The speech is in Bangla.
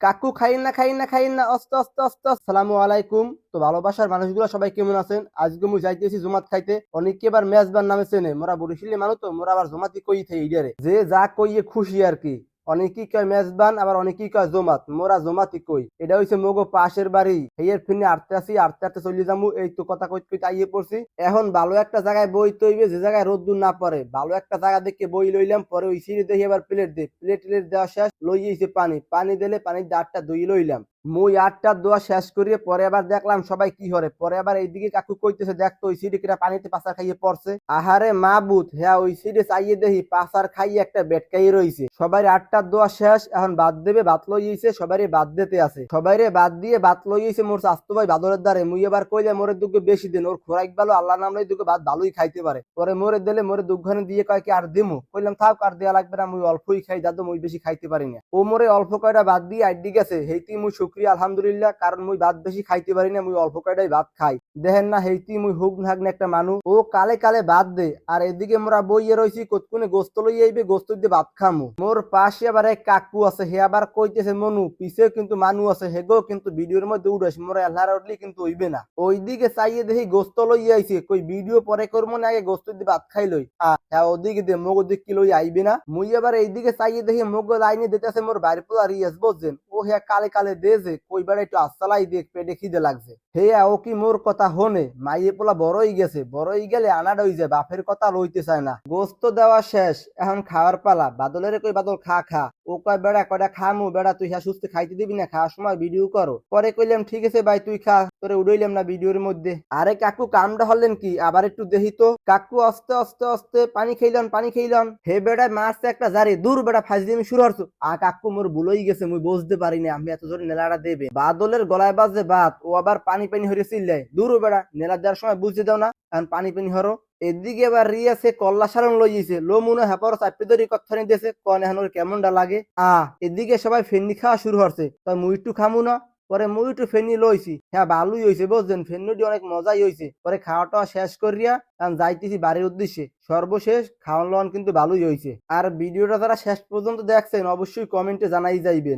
কাকু খাইন না খাইন না খাইন না অস্ত অস্ত অস্ত আসসালামু আলাইকুম। তো ভালোবাসার মানুষগুলো সবাই কেমন আছেন? আজকে মুই যাইতেছি জুমাত খাইতে। অনেকে এবার মেজবান নামে চেনে, মোরা বরিশালী মানুষ তো মোরা আবার জমাতি কই থাই ইডারে যে যা কইয়ে খুশি আর কি। অনেকেই কয় মেজবান, আবার অনেকেই কয় জমাত, মোরা জমাতি কই। এটা হইছে মোগো পাশের বাড়ি, হেয়ের ফিনে আটতে আসি, আটতে আটতে চলে যামু। এই তো কথা কইতে কইতে আইয়ে পড়ছি। এখন ভালো একটা জায়গায় বই তৈবে, যে জায়গায় রোদ্দুর না পড়ে, ভালো একটা জায়গা দেখে বই লইলাম। পরে ওই সিঁড়ি দেখি এবার প্লেট দে, প্লেট টেলেট দেওয়া শেষ, লইয়েছে পানি, পানি দিলে পানির দাঁড়টা দুই লইলাম। মুই আটটা দোয়া শেষ করিয়ে পরে আবার দেখলাম সবাই কি হরে। পরে আবার এইদিকে কাকু কইতেছে, দেখতো ওই সিঁড়ি কিরা পানিতে পাচার খাইয়ে পড়ছে। আহারে মা বুধ, হ্যাঁ ওই সিঁড়ি চাইয়ে দেখি পাচার খাইয়ে একটা বেটকাই রইছে। সবাই আটটার দোয়া শেষ, এখন বাদ দেবে, বাত লইয়েছে, সবারই বাদ দিতে আছে। সবাইরে বাদ দিয়ে বাত লইয়েছে মোর স্বাস্থ্য ভাই বাদরের দ্বারে। মুই এবার কইলে মোরে দুঃখ বেশি দিন, ওর খোরাক ভালো, আল্লাহ নাম লই দুঃখ বাদ ভালোই খাইতে পারে। পরে মোরে দিলে, মোরে দুঃখানে দিয়ে কয় কি আর দিমু? কইলাম থাক, আর দেয়া লাগবে না, মুই অল্পই খাই দাদু, মুই বেশি খাইতে পারি না। ও মোরে অল্প কয়টা বাদ দিয়ে আইডি গেছে, হেইতি মুই শুক্রিয়া আলহামদুলিল্লাহ, কারণ মুই ভাত বেশি খাইতে পারি না, মুই অল্প কয়টাই ভাত খাই। দেখেন না হেইতি মুই হুক নাগ একটা মানুষ। ও কালে কালে ভাত দে, আর এদিকে মোরা বইয়ে রইছি কতক্ষণে গোস্ত লই আইবে, গোস্ত দিয়ে ভাত খামু। মোর পাশে আবার এক কাকু আছে, হে আবার কইতেছে মনু, পিছে কিন্তু মানু আছে, হেগো কিন্তু ভিডিওর মধ্যে উড়াইস, মোরা এল্লার উঠলি কিন্তু হইবে না। ওইদিকে চাইয়ে দেখি গোস্ত লই আইছে, কই ভিডিও পরে করবো না, আগে গোস্ত দিয়ে ভাত খাই লই। হ্যাঁ ওদিকে দে, মোগ ওদিক কি লই আইবে না। মুই আবার এইদিকে চাইয়ে দেখি মোগ লাইনে দিতেছে মোর বাড়ি পোলা রিয়াজ, বুঝছেন? ও হ্যাঁ কালে কালে দে যে কইবার একটু আস্তালাই দেখ, পেটে খিদে লাগছে। হেয়া ও কি মোর কথা হনে? মাইয়ে পোলা বড়ই গেছে, বড়ই গেলে আনাড হই যায়, বাপের কথা লইতে চায় না। গোস্ত দেওয়া শেষ, এখন খাওয়ার পালা। বাদলের কই বাদল খা খা। ও কয় বেড়া কয়টা খামু, বেড়া তুই হ্যাঁ সুস্থ খাইতে দিবি না, খাওয়ার সময় ভিডিও করো। পরে কইলাম ঠিক আছে ভাই তুই খা, তোরে উড়াইলাম না ভিডিওর মধ্যে। আরে কাকু কামটা হলেন কি? আবার একটু দেখি তো। কাকু আস্তে আস্তে আস্তে পানি খাইলাম, পানি খাইলাম। হে বেড়া মারছে একটা জারি, দূর বেড়া ফাইজলামি শুরু হরছো। কাকু মোর ভুলই গেছে, মুই বুঝতে পারিনি আমি এত জোরে নেলাটা দেবে। বাদলের গলায় বাজে বাত, ও আবার পানি পানি হরে চিল্লায়, দূর বেড়া নেলা দেওয়ার সময় বুঝতে দাও না, এখন পানি পানি হরো। এদিকে এবার রিয়াছে কল্লা সারণ লইছে, লো মনে হ্যাপার চাপে ধরি কথানি দিয়েছে, কন এখন ওর কেমনটা লাগে। এদিকে সবাই ফেন্নি খাওয়া শুরু হচ্ছে, তাই মুই একটু খামু না। পরে মুই একটু ফেন্নি লইছি, হ্যাঁ ভালোই হয়েছে বুঝছেন, ফেন্নিটি অনেক মজাই হয়েছে। পরে খাওয়াটা শেষ করিয়া আমি যাইতেছি বাড়ির উদ্দেশ্যে। সর্বশেষ খাওয়ান লওয়ান কিন্তু ভালোই হয়েছে। আর ভিডিওটা যারা শেষ পর্যন্ত দেখছেন অবশ্যই কমেন্টে জানাই যাইবেন।